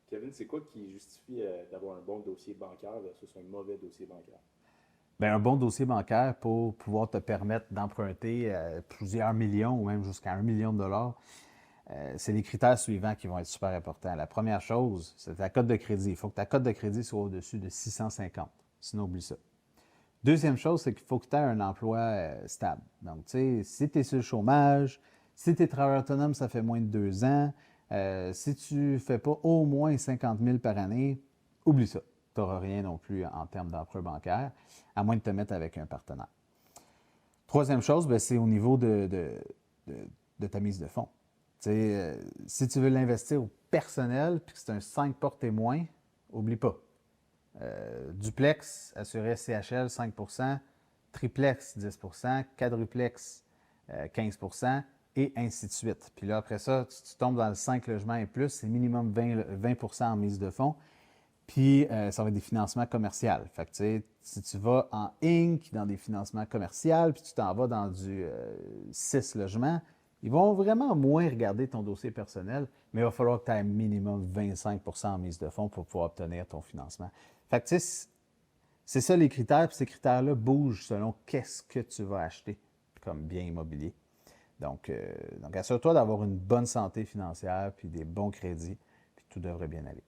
Kevin, c'est quoi qui justifie d'avoir un bon dossier bancaire versus un mauvais dossier bancaire? Bien, un bon dossier bancaire pour pouvoir te permettre d'emprunter plusieurs millions ou même jusqu'à 1 million de dollars, c'est les critères suivants qui vont être super importants. La première chose, c'est ta cote de crédit. Il faut que ta cote de crédit soit au-dessus de 650. Sinon, oublie ça. Deuxième chose, c'est qu'il faut que tu aies un emploi stable. Donc, tu sais, si tu es sur le chômage, si tu es travailleur autonome, ça fait moins de 2 ans, si tu ne fais pas au moins 50 000 par année, oublie ça. Tu n'auras rien non plus en termes d'emprunt bancaire, à moins de te mettre avec un partenaire. Troisième chose, ben, c'est au niveau de, de ta mise de fonds. Tu sais, si tu veux l'investir au personnel, puis que c'est un 5 portes et moins, oublie pas. Duplex, assuré CHL 5 triplex 10 quadruplex 15 et ainsi de suite. Puis là, après ça, tu tombes dans le 5 logements et plus, c'est minimum 20 en mise de fonds. Puis, ça va être des financements commerciaux. Fait que, tu sais, si tu vas en Inc., dans des financements commerciaux, puis tu t'en vas dans du 6 logements, ils vont vraiment moins regarder ton dossier personnel, mais il va falloir que tu aies minimum 25 en mise de fonds pour pouvoir obtenir ton financement. Fait que, tu sais, c'est ça les critères, puis ces critères-là bougent selon qu'est-ce que tu vas acheter comme bien immobilier. Donc assure-toi d'avoir une bonne santé financière, puis des bons crédits, puis tout devrait bien aller.